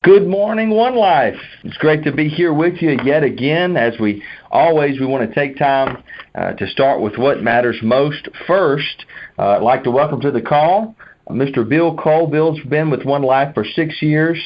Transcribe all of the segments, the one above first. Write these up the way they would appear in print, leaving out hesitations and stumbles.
Good morning, One Life. It's great to be here with you yet again. As we always, we want to take time to start with what matters most first. I'd like to welcome to the call Mr. Bill Cole. Bill's been with One Life for 6 years.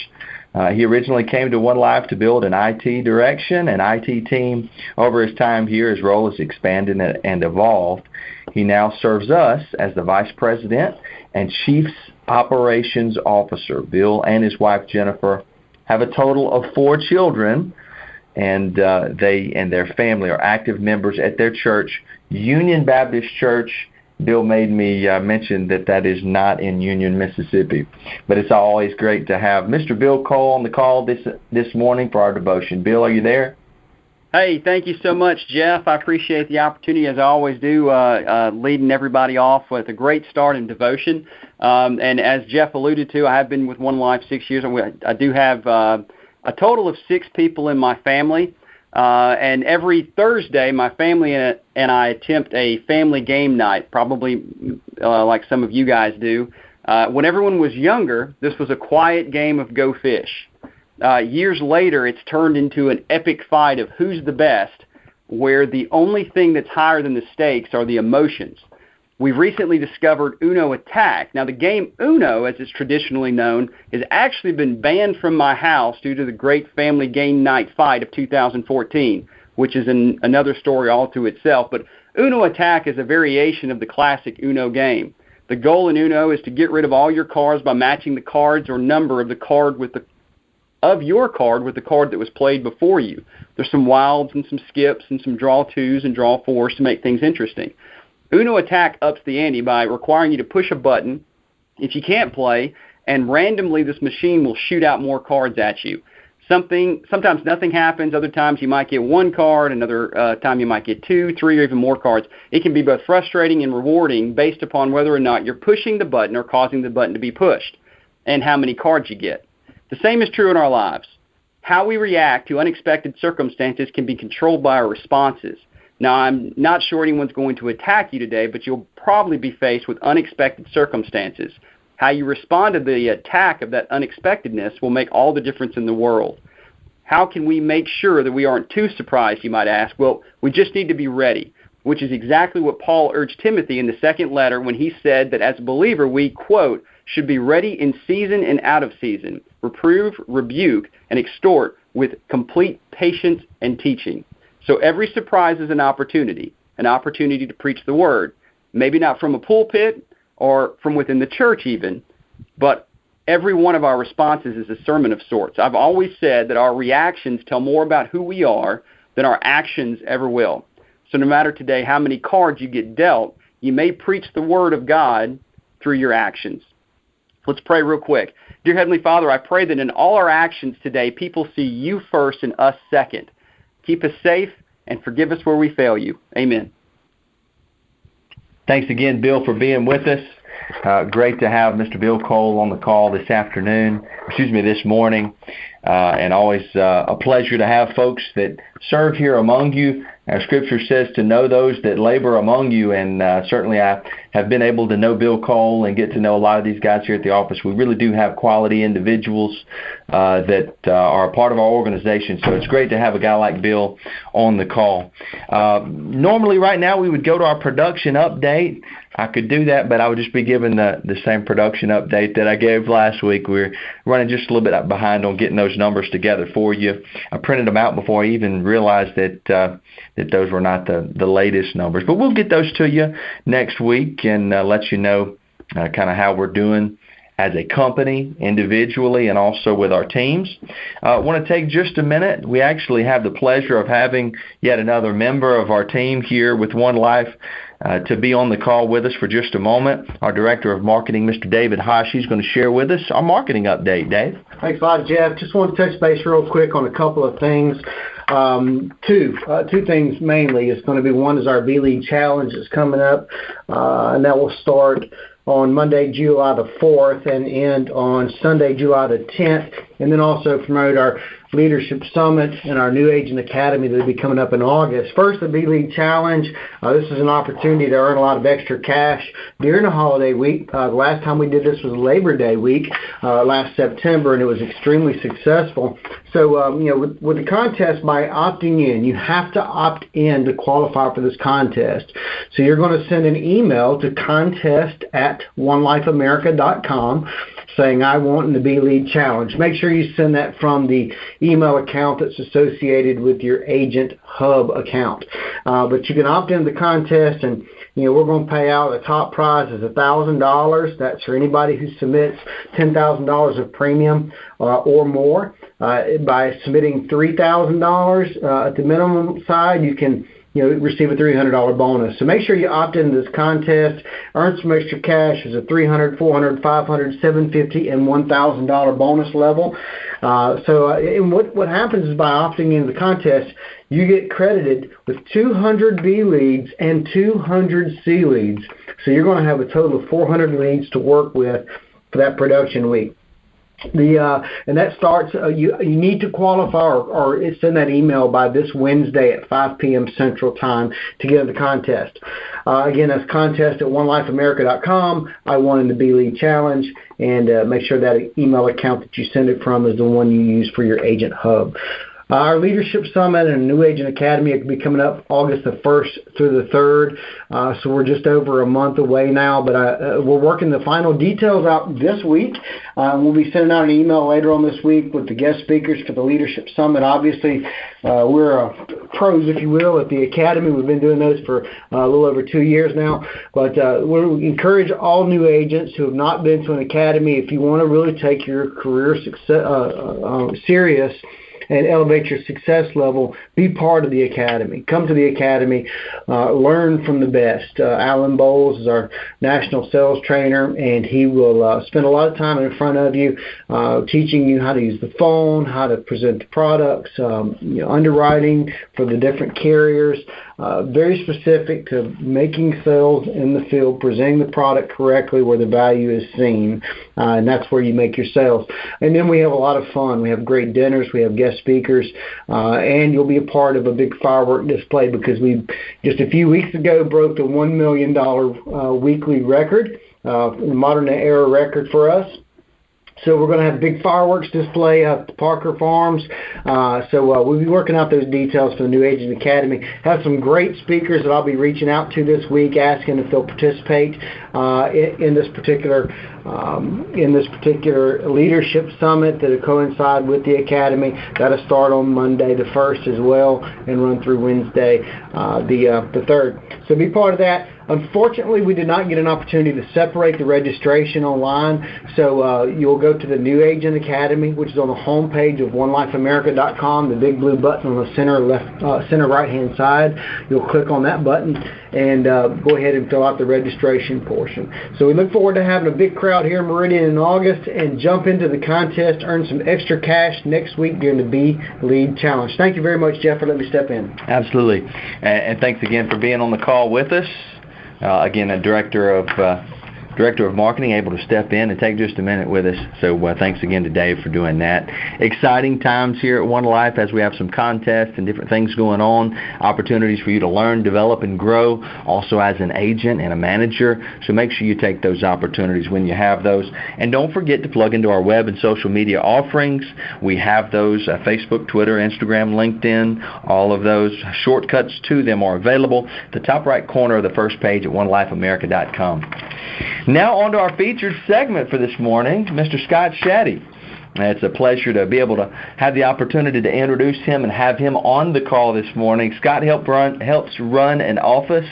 He originally came to One Life to build an IT direction and IT team. Over his time here, his role has expanded and evolved. He now serves us as the Vice President and Chief Operations Officer. Bill and his wife Jennifer have a total of 4 children, and they and their family are active members at their church, Union Baptist Church. Bill made me mention that is not in Union, Mississippi. But it's always great to have Mr. Bill Cole on the call this morning for our devotion. Bill, are you there? Hey, thank you so much, Jeff. I appreciate the opportunity, as I always do, leading everybody off with a great start in devotion. And as Jeff alluded to, I have been with One Life 6 years. I do have a total of 6 people in my family. And every Thursday, my family and I attempt a family game night, probably like some of you guys do. When everyone was younger, this was a quiet game of Go Fish. Years later, it's turned into an epic fight of who's the best, where the only thing that's higher than the stakes are the emotions. We've recently discovered Uno Attack. Now, the game Uno, as it's traditionally known, has actually been banned from my house due to the great family game night fight of 2014, which is another story all to itself. But Uno Attack is a variation of the classic Uno game. The goal in Uno is to get rid of all your cards by matching the cards or number of the card with your card with the card that was played before you. There's some wilds and some skips and some draw 2s and draw 4s to make things interesting. Uno Attack ups the ante by requiring you to push a button if you can't play, and randomly this machine will shoot out more cards at you. Sometimes nothing happens. Other times you might get 1 card. Another time you might get 2, 3, or even more cards. It can be both frustrating and rewarding based upon whether or not you're pushing the button or causing the button to be pushed, and how many cards you get. The same is true in our lives. How we react to unexpected circumstances can be controlled by our responses. Now, I'm not sure anyone's going to attack you today, but you'll probably be faced with unexpected circumstances. How you respond to the attack of that unexpectedness will make all the difference in the world. How can we make sure that we aren't too surprised, you might ask? Well, we just need to be ready, which is exactly what Paul urged Timothy in the second letter when he said that as a believer we, quote, should be ready in season and out of season, reprove, rebuke, and exhort with complete patience and teaching. So every surprise is an opportunity to preach the word. Maybe not from a pulpit or from within the church even, but every one of our responses is a sermon of sorts. I've always said that our reactions tell more about who we are than our actions ever will. So no matter today how many cards you get dealt, you may preach the word of God through your actions. Let's pray real quick. Dear Heavenly Father, I pray that in all our actions today, people see you first and us second. Keep us safe and forgive us where we fail you. Amen. Thanks again, Bill, for being with us. Great to have Mr. Bill Cole on the call this morning. And always a pleasure to have folks that serve here among you. Our scripture says to know those that labor among you, and certainly I have been able to know Bill Cole and get to know a lot of these guys here at the office. We really do have quality individuals that are a part of our organization, so it's great to have a guy like Bill on the call. Normally right now we would go to our production update. I could do that, but I would just be giving the same production update that I gave last week. We're running just a little bit behind on getting those numbers together for you. I printed them out before I even realized that those were not the latest numbers. But we'll get those to you next week and let you know kind of how we're doing as a company, individually, and also with our teams. I want to take just a minute. We actually have the pleasure of having yet another member of our team here with One Life to be on the call with us for just a moment. Our Director of Marketing, Mr. David Hosh, is going to share with us our marketing update. Dave? Thanks a lot, Jeff. Just want to touch base real quick on a couple of things. Two things mainly. It's going to be, one is our B-League Challenge that's coming up, and that will start on Monday, July the 4th, and end on Sunday, July the 10th and then also promote our Leadership Summit and our New Agent Academy that will be coming up in August. First, the B-Lead Challenge. This is an opportunity to earn a lot of extra cash during the holiday week. The last time we did this was Labor Day week last September, and it was extremely successful. So, with the contest, by opting in, you have to opt in to qualify for this contest. So you're going to send an email to contest@onelifeamerica.com saying, I want in the B-Lead Challenge. Make sure you send that from the email account that's associated with your Agent Hub account. But you can opt into the contest, and we're going to pay out. The top prize is $1,000. That's for anybody who submits $10,000 of premium or more. By submitting $3,000 at the minimum side, you can receive a $300 bonus. So make sure you opt into this contest. Earn some extra cash. There's a $300, $400, $500, $750, and $1,000 bonus level. And what happens is by opting into the contest, you get credited with 200 B leads and 200 C leads. So you're going to have a total of 400 leads to work with for that production week. And that starts. You need to qualify or send that email by this Wednesday at 5 p.m. Central Time to get in the contest. Again, that's contest@onelifeamerica.com. I want in the B-Lead Challenge, and make sure that email account that you send it from is the one you use for your Agent Hub. Our Leadership Summit and New Agent Academy will be coming up August the 1st through the 3rd, so we're just over a month away now, but we're working the final details out this week. We'll be sending out an email later on this week with the guest speakers for the Leadership Summit. Obviously, we're pros, if you will, at the Academy. We've been doing those for a little over 2 years now, but we encourage all new agents who have not been to an academy, if you want to really take your career success serious and elevate your success level, be part of the Academy. Come to the Academy, learn from the best. Alan Bowles is our national sales trainer, and he will spend a lot of time in front of you, teaching you how to use the phone, how to present the products, underwriting for the different carriers, very specific to making sales in the field, presenting the product correctly where the value is seen, and that's where you make your sales. And then we have a lot of fun. We have great dinners. We have guest speakers, and you'll be a part of a big firework display because we just a few weeks ago broke the $1 million weekly record, modern era record for us. So we're going to have a big fireworks display at the Parker Farms. So we'll be working out those details for the New Agent Academy. Have some great speakers that I'll be reaching out to this week, asking if they'll participate in this particular Leadership Summit that will coincide with the Academy. That'll start on Monday the 1st as well and run through Wednesday the 3rd. So be part of that. Unfortunately, we did not get an opportunity to separate the registration online, so you'll go to the New Agent Academy, which is on the home page of onelifeamerica.com, the big blue button on the center right-hand side. You'll click on that button and go ahead and fill out the registration portion. So we look forward to having a big crowd here in Meridian in August and jump into the contest, earn some extra cash next week during the B-Lead Challenge. Thank you very much, Jeff, for letting me step in. Absolutely. And thanks again for being on the call with us. Again, a director of marketing able to step in and take just a minute with us. So thanks again to Dave for doing that. Exciting times here at One Life as we have some contests and different things going on, opportunities for you to learn, develop, and grow, also as an agent and a manager. So make sure you take those opportunities when you have those. And don't forget to plug into our web and social media offerings. We have those Facebook, Twitter, Instagram, LinkedIn. All of those shortcuts to them are available at the top right corner of the first page at onelifeamerica.com. Now on to our featured segment for this morning, Mr. Scott Schaetty. It's a pleasure to be able to have the opportunity to introduce him and have him on the call this morning. Scott helps run an office,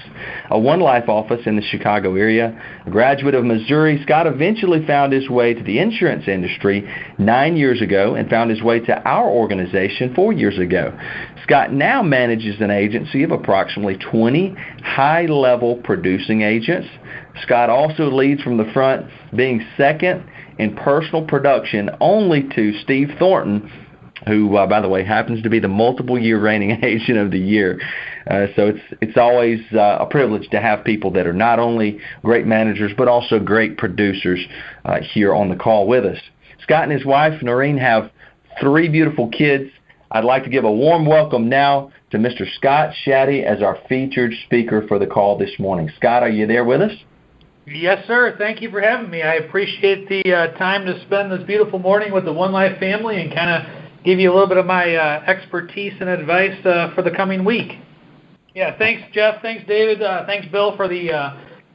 a One Life office in the Chicago area. A graduate of Missouri, Scott eventually found his way to the insurance industry 9 years ago and found his way to our organization 4 years ago. Scott now manages an agency of approximately 20 high-level producing agents. Scott also leads from the front, being second in personal production only to Steve Thornton, who, by the way, happens to be the multiple-year reigning agent of the year. So it's always a privilege to have people that are not only great managers but also great producers here on the call with us. Scott and his wife, Noreen, have 3 beautiful kids. I'd like to give a warm welcome now to Mr. Scott Schaetty as our featured speaker for the call this morning. Scott, are you there with us? Yes, sir. Thank you for having me. I appreciate the time to spend this beautiful morning with the One Life family and kind of give you a little bit of my expertise and advice for the coming week. Yeah, thanks, Jeff. Thanks, David. Thanks, Bill, for the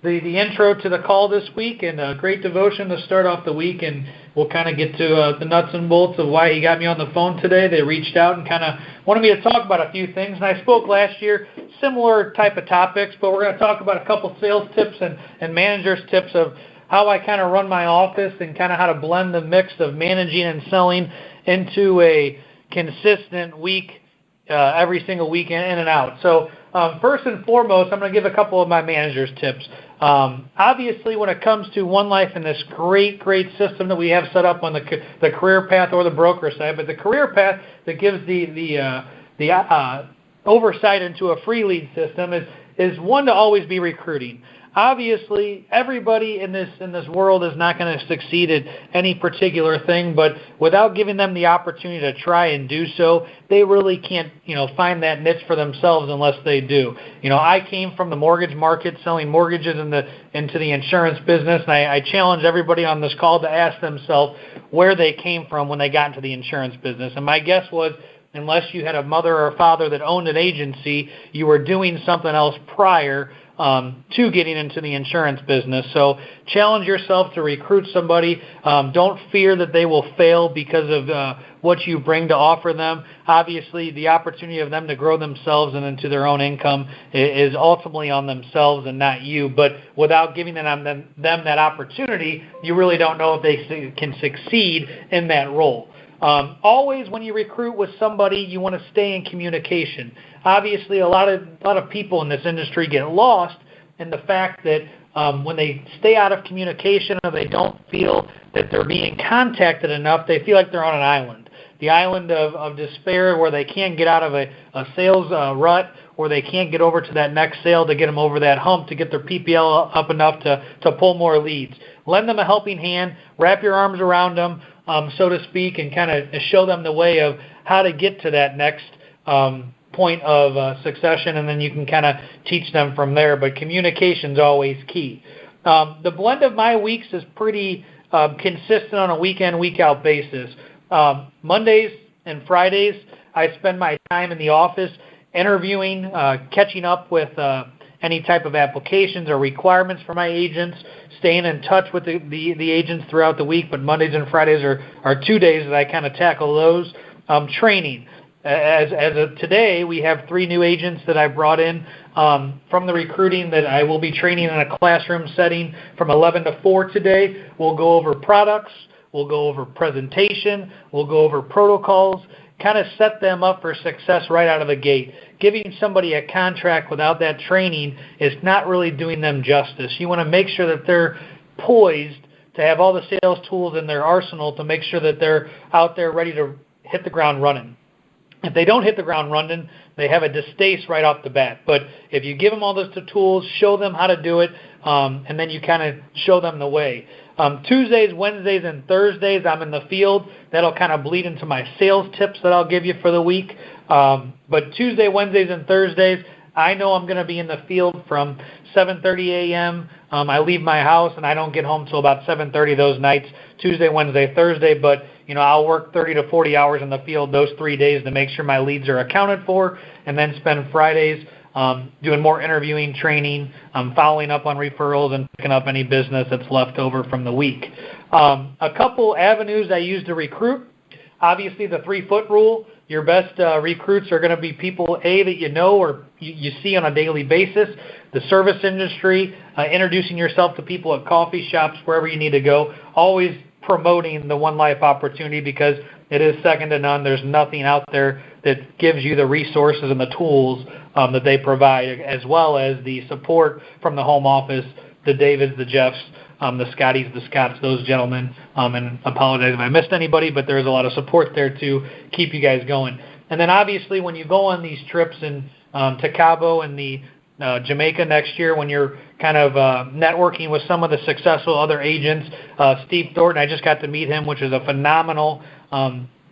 intro to the call this week, and a great devotion to start off the week. And we'll kind of get to the nuts and bolts of why he got me on the phone today. They reached out and kind of wanted me to talk about a few things. And I spoke last year, similar type of topics, but we're going to talk about a couple sales tips and managers tips of how I kind of run my office and kind of how to blend the mix of managing and selling into a consistent week, every single week in and out. So first and foremost, I'm going to give a couple of my managers tips. Obviously, when it comes to One Life and this great system that we have set up on the career path or the broker side, but the career path that gives the oversight into a free lead system is one to always be recruiting. Obviously, everybody in this world is not going to succeed at any particular thing, but without giving them the opportunity to try and do so, they really can't, find that niche for themselves unless they do. I came from the mortgage market, selling mortgages into the insurance business, and I challenge everybody on this call to ask themselves where they came from when they got into the insurance business. And my guess was, unless you had a mother or a father that owned an agency, you were doing something else prior to getting into the insurance business. So challenge yourself to recruit somebody. Don't fear that they will fail because of what you bring to offer them. Obviously, the opportunity of them to grow themselves and into their own income is ultimately on themselves and not you. But without giving them that opportunity, you really don't know if they can succeed in that role. Always when you recruit with somebody, you want to stay in communication. Obviously, a lot of people in this industry get lost in the fact that when they stay out of communication or they don't feel that they're being contacted enough, they feel like they're on an island. The island of despair where they can't get out of a sales rut, or they can't get over to that next sale to get them over that hump to get their PPL up enough to pull more leads. Lend them a helping hand, wrap your arms around them, so to speak, and kind of show them the way of how to get to that next point of succession, and then you can kind of teach them from there. But communication's always key. The blend of my weeks is pretty consistent on a week-in, week-out basis. Mondays and Fridays, I spend my time in the office interviewing, catching up with any type of applications or requirements for my agents, staying in touch with the agents throughout the week. But Mondays and Fridays are 2 days that I kind of tackle those. Training. As of today, we have 3 new agents that I brought in from the recruiting that I will be training in a classroom setting from 11 to 4 today. We'll go over products. We'll go over presentation. We'll go over protocols, kind of set them up for success right out of the gate. Giving somebody a contract without that training is not really doing them justice. You want to make sure that they're poised to have all the sales tools in their arsenal to make sure that they're out there ready to hit the ground running. If they don't hit the ground running, they have a distaste right off the bat. But if you give them all those tools, show them how to do it, and then you kind of show them the way. Tuesdays, Wednesdays, and Thursdays, I'm in the field. That'll kind of bleed into my sales tips that I'll give you for the week. But Tuesday, Wednesdays, and Thursdays, I know I'm going to be in the field from 7:30 a.m. I leave my house, and I don't get home till about 7:30 those nights, Tuesday, Wednesday, Thursday. But, I'll work 30 to 40 hours in the field those 3 days to make sure my leads are accounted for, and then spend Fridays doing more interviewing, training, following up on referrals, and picking up any business that's left over from the week. A couple avenues I use to recruit. Obviously, the 3-foot rule. Your best recruits are going to be people, A, that you know or you see on a daily basis. The service industry, introducing yourself to people at coffee shops, wherever you need to go. Always promoting the One Life opportunity because it is second to none. There's nothing out there that gives you the resources and the tools that they provide, as well as the support from the home office, the Davids, the Jeffs, the Schaettys, the Scotts, those gentlemen, and apologize if I missed anybody, but there's a lot of support there to keep you guys going. And then obviously when you go on these trips to Cabo and the Jamaica next year, when you're kind of networking with some of the successful other agents, Steve Thornton, I just got to meet him, which is a phenomenal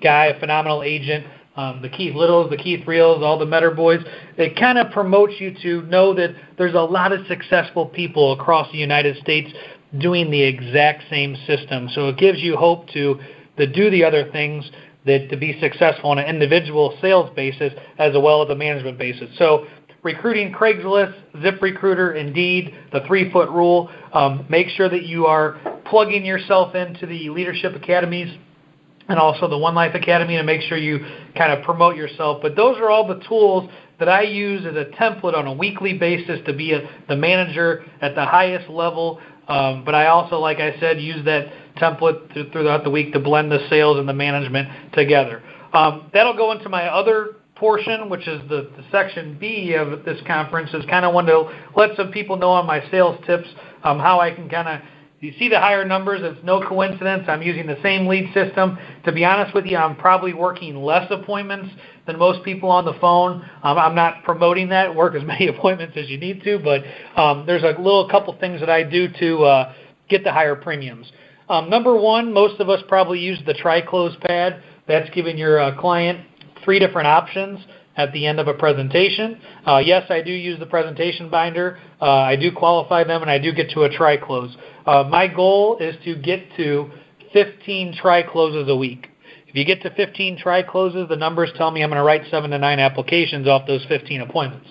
guy, a phenomenal agent, the Keith Littles, the Keith Reels, all the Metter boys. It kind of promotes you to know that there's a lot of successful people across the United States doing the exact same system. So it gives you hope to do the other things, that to be successful on an individual sales basis as well as a management basis. So recruiting, Craigslist, ZipRecruiter, Indeed, the 3-foot rule. Make sure that you are plugging yourself into the leadership academies and also the One Life Academy to make sure you kind of promote yourself. But those are all the tools that I use as a template on a weekly basis to be the manager at the highest level. But I also, like I said, use that template throughout the week to blend the sales and the management together. That'll go into my other portion, which is the section B of this conference, is kind of wanted to let some people know on my sales tips, how I can kind of, you see the higher numbers, it's no coincidence. I'm using the same lead system. To be honest with you, I'm probably working less appointments than most people on the phone. I'm not promoting that. Work as many appointments as you need to, but there's a couple things that I do to get the higher premiums. Number one, most of us probably use the Tri-Close pad. That's giving your client 3 different options at the end of a presentation. Yes, I do use the presentation binder. I do qualify them, and I do get to a Tri-Close. My goal is to get to 15 Tri-Closes a week. If you get to 15 Tri-Closes, the numbers tell me I'm going to write 7 to 9 applications off those 15 appointments.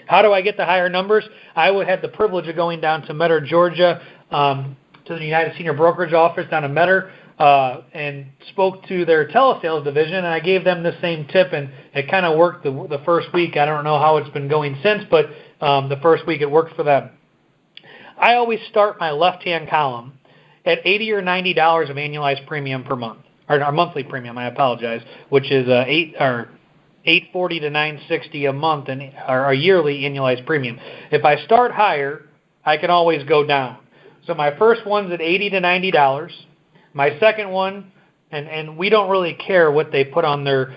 How do I get the higher numbers? I had the privilege of going down to Metter, Georgia, to the United Senior Brokerage Office down in Metter, and spoke to their telesales division, and I gave them the same tip, and it kind of worked the first week. I don't know how it's been going since, but the first week it worked for them. I always start my left-hand column at $80 or $90 of annualized premium per month, or monthly premium, I apologize, which is $840 to $960 a month, or a yearly annualized premium. If I start higher, I can always go down. So my first one's at $80 to $90. My second one, and we don't really care what they put on the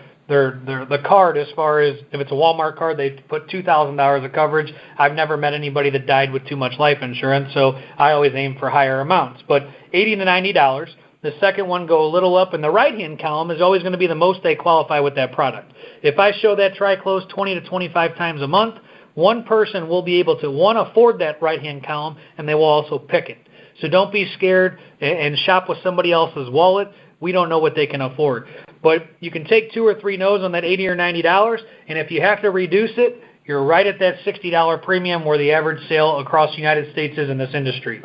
card as far as if it's a Walmart card, they put $2,000 of coverage. I've never met anybody that died with too much life insurance, so I always aim for higher amounts. But $80 to $90. The second one go a little up, and the right-hand column is always going to be the most they qualify with that product. If I show that Tri-Close 20 to 25 times a month, one person will be able to, afford that right-hand column, and they will also pick it. So don't be scared and shop with somebody else's wallet. We don't know what they can afford. But you can take 2 or 3 no's on that $80 or $90, and if you have to reduce it, you're right at that $60 premium where the average sale across the United States is in this industry.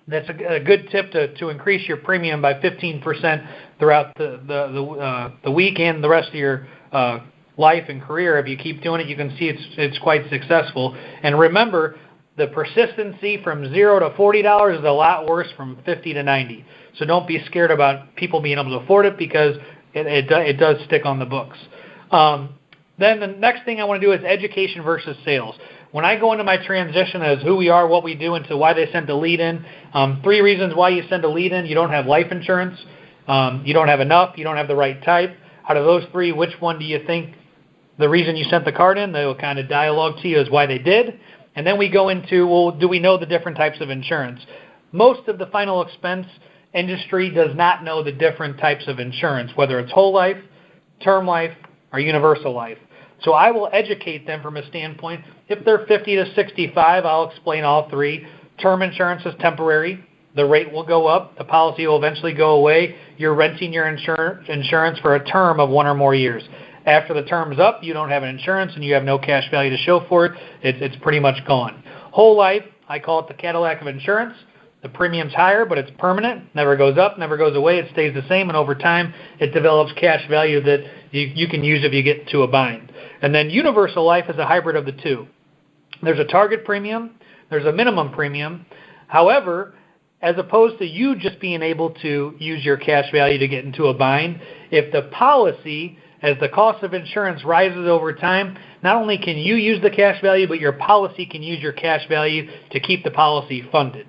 That's a good tip to increase your premium by 15% throughout the week and the rest of your life and career. If you keep doing it, you can see it's quite successful. And remember, the persistency from $0 to $40 is a lot worse from $50 to $90. So don't be scared about people being able to afford it, because it does stick on the books. Then the next thing I want to do is education versus sales. When I go into my transition as who we are, what we do, and to why they send a lead in, 3 reasons why you send a lead in. You don't have life insurance. You don't have enough. You don't have the right type. Out of those 3, which one do you think the reason you sent the card in? They will kind of dialogue to you as why they did. And then we go into, well, do we know the different types of insurance? Most of the final expense industry does not know the different types of insurance, whether it's whole life, term life, or universal life. So I will educate them from a standpoint. If they're 50 to 65, I'll explain all 3. Term insurance is temporary. The rate will go up. The policy will eventually go away. You're renting your insurance for a term of 1 or more years. After the term's up, you don't have an insurance and you have no cash value to show for it. It's pretty much gone. Whole life, I call it the Cadillac of insurance. The premium's higher, but it's permanent. Never goes up, never goes away. It stays the same, and over time, it develops cash value that you can use if you get to a bind. And then universal life is a hybrid of the 2. There's a target premium. There's a minimum premium. However, as opposed to you just being able to use your cash value to get into a bind, if the policy, as the cost of insurance rises over time, not only can you use the cash value, but your policy can use your cash value to keep the policy funded.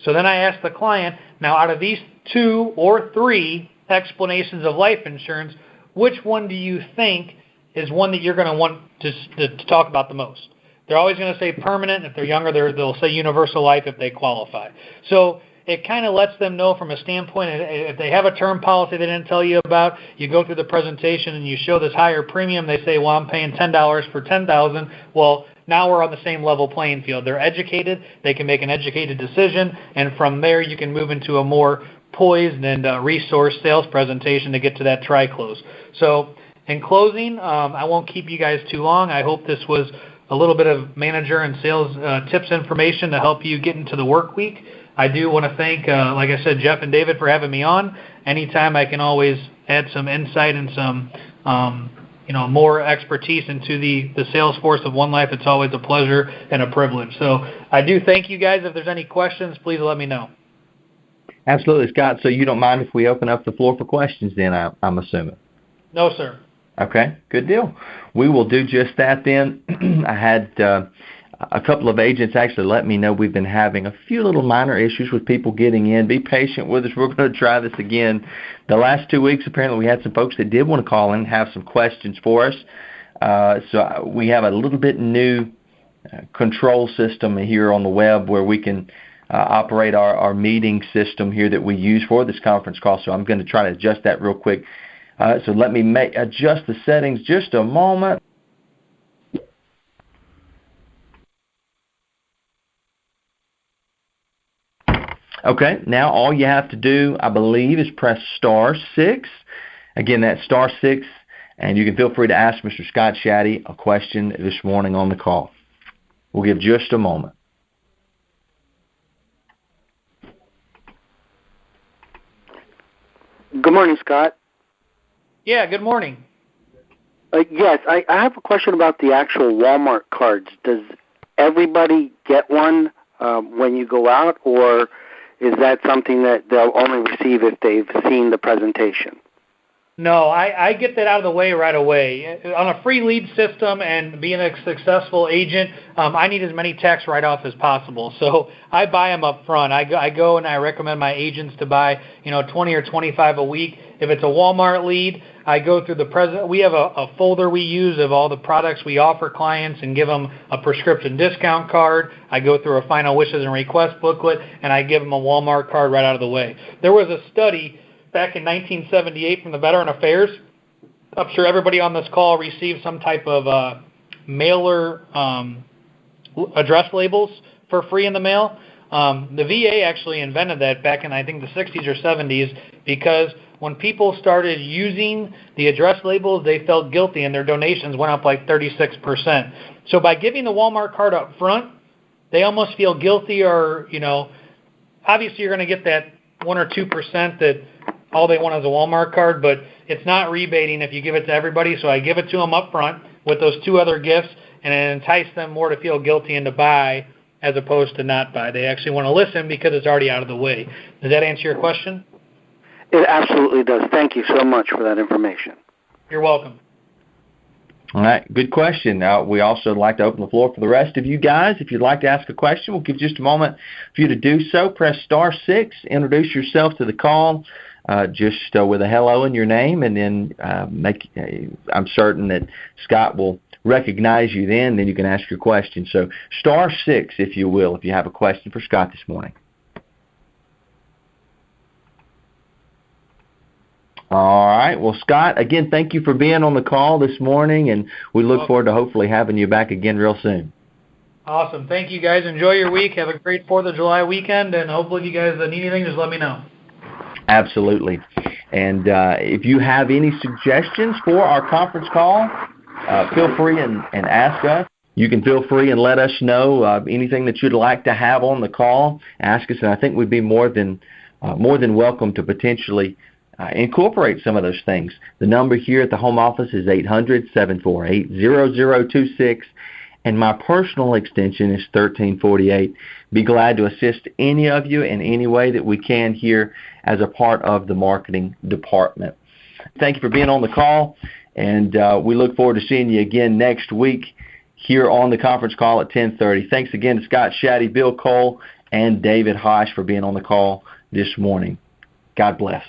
So then I ask the client, now out of these 2 or 3 explanations of life insurance, which one do you think is one that you're going to want to talk about the most? They're always going to say permanent. If they're younger, they'll say universal life if they qualify. So it kind of lets them know from a standpoint, if they have a term policy they didn't tell you about, you go through the presentation and you show this higher premium, they say, well, I'm paying $10 for $10,000. Well, now we're on the same level playing field. They're educated, they can make an educated decision, and from there you can move into a more poised and resourced sales presentation to get to that tri-close. So in closing, I won't keep you guys too long. I hope this was a little bit of manager and sales tips information to help you get into the work week. I do want to thank, like I said, Jeff and David for having me on. Anytime I can always add some insight and some more expertise into the sales force of One Life, it's always a pleasure and a privilege. So I do thank you guys. If there's any questions, please let me know. Absolutely, Scott. So you don't mind if we open up the floor for questions then, I'm assuming? No, sir. Okay, good deal. We will do just that then. I had a couple of agents actually let me know we've been having a few little minor issues with people getting in. Be patient with us. We're going to try this again. The last 2 weeks, apparently, we had some folks that did want to call in and have some questions for us. So we have a little bit new control system here on the web where we can operate our meeting system here that we use for this conference call. So I'm going to try to adjust that real quick. So let me adjust the settings just a moment. Okay, now all you have to do, I believe, is press *6. Again, that's *6, and you can feel free to ask Mr. Scott Schaetty a question this morning on the call. We'll give just a moment. Good morning, Scott. Yeah, good morning. Yes, I have a question about the actual Walmart cards. Does everybody get one when you go out, or is that something that they'll only receive if they've seen the presentation? No, I get that out of the way right away. On a free lead system and being a successful agent, I need as many tax write-offs as possible. So I buy them up front. I go and I recommend my agents to buy 20 or 25 a week. If it's a Walmart lead, I go through we have a folder we use of all the products we offer clients and give them a prescription discount card. I go through a final wishes and request booklet, and I give them a Walmart card right out of the way. There was a study back in 1978 from the Veteran Affairs. I'm sure everybody on this call received some type of mailer address labels for free in the mail. The VA actually invented that back in, I think, the 60s or 70s, because when people started using the address labels, they felt guilty and their donations went up like 36%. So by giving the Walmart card up front, they almost feel guilty, or, obviously you're going to get that 1 or 2% that all they want is a Walmart card, but it's not rebating if you give it to everybody. So I give it to them up front with those 2 other gifts, and it entices them more to feel guilty and to buy as opposed to not buy. They actually want to listen because it's already out of the way. Does that answer your question? It absolutely does. Thank you so much for that information. You're welcome. All right, good question. Now, we also like to open the floor for the rest of you guys. If you'd like to ask a question, we'll give just a moment for you to do so. Press *6, introduce yourself to the call, just with a hello in your name, and then I'm certain that Scott will recognize you then you can ask your question. So *6, if you will, if you have a question for Scott this morning. All right. Well, Scott, again, thank you for being on the call this morning, and we look forward to hopefully having you back again real soon. Awesome. Thank you, guys. Enjoy your week. Have a great 4th of July weekend, and hopefully if you guys need anything, just let me know. Absolutely. And if you have any suggestions for our conference call, feel free and ask us. You can feel free and let us know anything that you'd like to have on the call. Ask us, and I think we'd be more than welcome to potentially incorporate some of those things. The number here at the home office is 800-748-0026, and my personal extension is 1348. Be glad to assist any of you in any way that we can here as a part of the marketing department. Thank you for being on the call, and we look forward to seeing you again next week here on the conference call at 10:30. Thanks again to Scott Schaetty, Bill Cole, and David Hosh for being on the call this morning. God bless.